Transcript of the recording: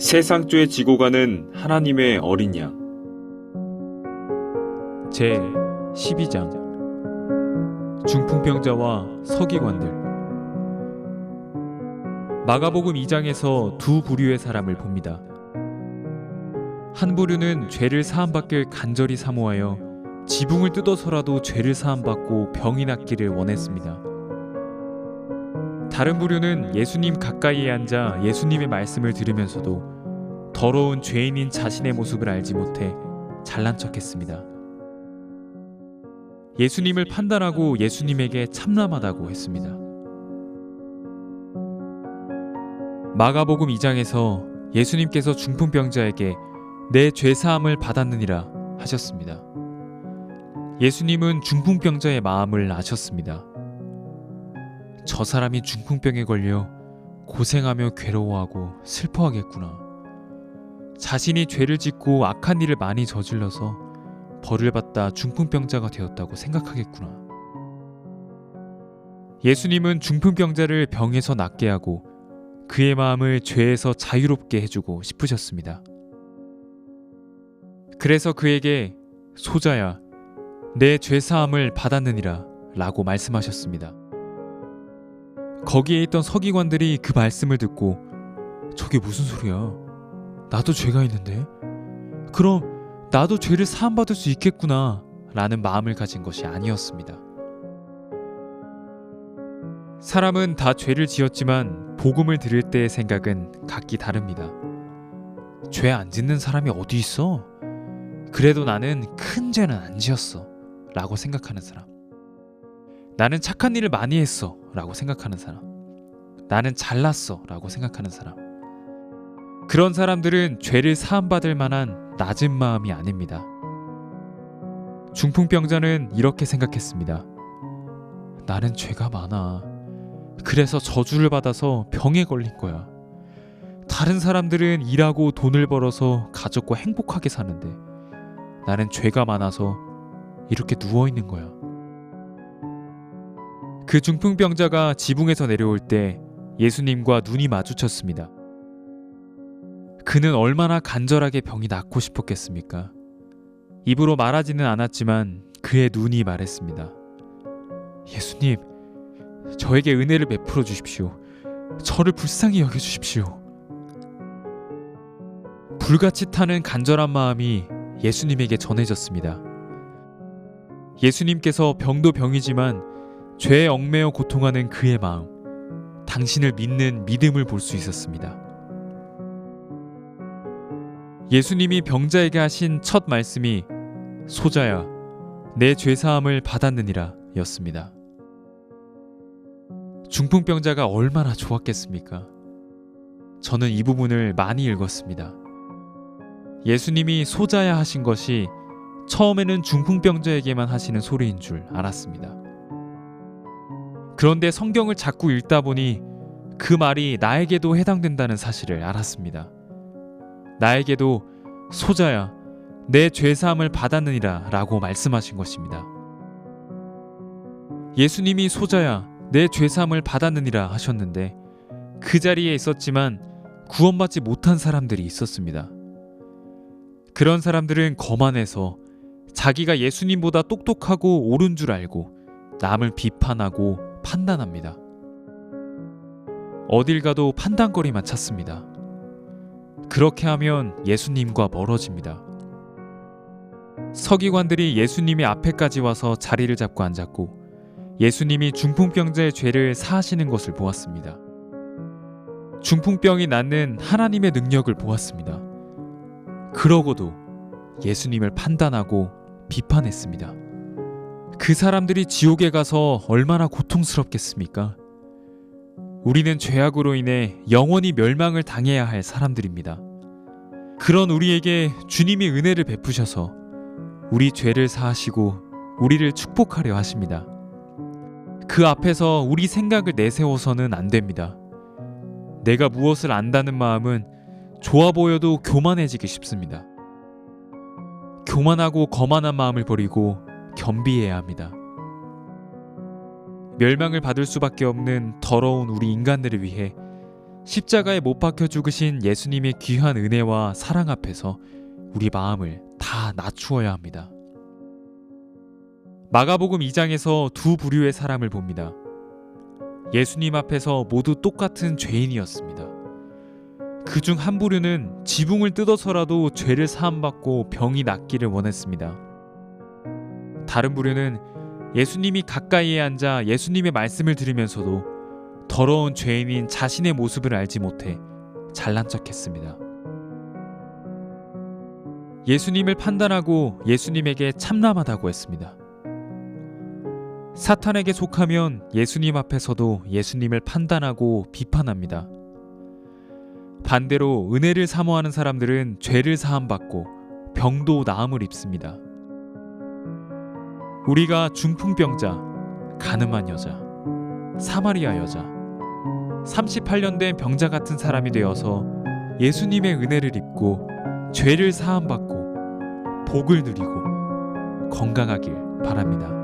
세상죄 지고 가는 하나님의 어린 양. 제 12장 중풍병자와 서기관들. 마가복음 2장에서 두 부류의 사람을 봅니다. 한 부류는 죄를 사함받길 간절히 사모하여 지붕을 뜯어서라도 죄를 사함받고 병이 낫기를 원했습니다. 다른 부류는 예수님 가까이에 앉아 예수님의 말씀을 들으면서도 더러운 죄인인 자신의 모습을 알지 못해 잘난 척했습니다. 예수님을 판단하고 예수님에게 참남하다고 했습니다. 마가복음 2장에서 예수님께서 중풍병자에게 내 죄사함을 받았느니라 하셨습니다. 예수님은 중풍병자의 마음을 아셨습니다. 저 사람이 중풍병에 걸려 고생하며 괴로워하고 슬퍼하겠구나. 자신이 죄를 짓고 악한 일을 많이 저질러서 벌을 받다 중풍병자가 되었다고 생각하겠구나. 예수님은 중풍병자를 병에서 낫게 하고 그의 마음을 죄에서 자유롭게 해주고 싶으셨습니다. 그래서 그에게 소자야, 내 죄사함을 받았느니라 라고 말씀하셨습니다. 거기에 있던 서기관들이 그 말씀을 듣고 저게 무슨 소리야? 나도 죄가 있는데? 그럼 나도 죄를 사함받을 수 있겠구나 라는 마음을 가진 것이 아니었습니다. 사람은 다 죄를 지었지만 복음을 들을 때의 생각은 각기 다릅니다. 죄 안 짓는 사람이 어디 있어? 그래도 나는 큰 죄는 안 지었어 라고 생각하는 사람. 나는 착한 일을 많이 했어 라고 생각하는 사람. 나는 잘났어 라고 생각하는 사람. 그런 사람들은 죄를 사함받을 만한 낮은 마음이 아닙니다. 중풍병자는 이렇게 생각했습니다. 나는 죄가 많아. 그래서 저주를 받아서 병에 걸린 거야. 다른 사람들은 일하고 돈을 벌어서 가족과 행복하게 사는데 나는 죄가 많아서 이렇게 누워있는 거야. 그 중풍병자가 지붕에서 내려올 때 예수님과 눈이 마주쳤습니다. 그는 얼마나 간절하게 병이 낫고 싶었겠습니까? 입으로 말하지는 않았지만 그의 눈이 말했습니다. 예수님, 저에게 은혜를 베풀어 주십시오. 저를 불쌍히 여겨주십시오. 불같이 타는 간절한 마음이 예수님에게 전해졌습니다. 예수님께서 병도 병이지만 죄에 얽매여 고통하는 그의 마음, 당신을 믿는 믿음을 볼 수 있었습니다. 예수님이 병자에게 하신 첫 말씀이 소자야, 내 죄사함을 받았느니라 였습니다. 중풍병자가 얼마나 좋았겠습니까? 저는 이 부분을 많이 읽었습니다. 예수님이 소자야 하신 것이 처음에는 중풍병자에게만 하시는 소리인 줄 알았습니다. 그런데 성경을 자꾸 읽다 보니 그 말이 나에게도 해당된다는 사실을 알았습니다. 나에게도 소자야, 내 죄사함을 받았느니라 라고 말씀하신 것입니다. 예수님이 소자야, 내 죄사함을 받았느니라 하셨는데 그 자리에 있었지만 구원받지 못한 사람들이 있었습니다. 그런 사람들은 거만해서 자기가 예수님보다 똑똑하고 옳은 줄 알고 남을 비판하고 판단합니다. 어딜 가도 판단거리만 찾습니다. 그렇게 하면 예수님과 멀어집니다. 서기관들이 예수님의 앞에까지 와서 자리를 잡고 앉았고 예수님이 중풍병자의 죄를 사하시는 것을 보았습니다. 중풍병이 낫는 하나님의 능력을 보았습니다. 그러고도 예수님을 판단하고 비판했습니다. 그 사람들이 지옥에 가서 얼마나 고통스럽겠습니까? 우리는 죄악으로 인해 영원히 멸망을 당해야 할 사람들입니다. 그런 우리에게 주님이 은혜를 베푸셔서 우리 죄를 사하시고 우리를 축복하려 하십니다. 그 앞에서 우리 생각을 내세워서는 안 됩니다. 내가 무엇을 안다는 마음은 좋아 보여도 교만해지기 쉽습니다. 교만하고 거만한 마음을 버리고 겸비해야 합니다. 멸망을 받을 수밖에 없는 더러운 우리 인간들을 위해 십자가에 못 박혀 죽으신 예수님의 귀한 은혜와 사랑 앞에서 우리 마음을 다 낮추어야 합니다. 마가복음 2장에서 두 부류의 사람을 봅니다. 예수님 앞에서 모두 똑같은 죄인이었습니다. 그중 한 부류는 지붕을 뜯어서라도 죄를 사함받고 병이 낫기를 원했습니다. 다른 부류는 예수님이 가까이에 앉아 예수님의 말씀을 들으면서도 더러운 죄인인 자신의 모습을 알지 못해 잘난 척했습니다. 예수님을 판단하고 예수님에게 참남하다고 했습니다. 사탄에게 속하면 예수님 앞에서도 예수님을 판단하고 비판합니다. 반대로 은혜를 사모하는 사람들은 죄를 사함받고 병도 나음을 입습니다. 우리가 중풍병자, 가늠한 여자, 사마리아 여자, 38년 된 병자 같은 사람이 되어서 예수님의 은혜를 입고 죄를 사함받고 복을 누리고 건강하길 바랍니다.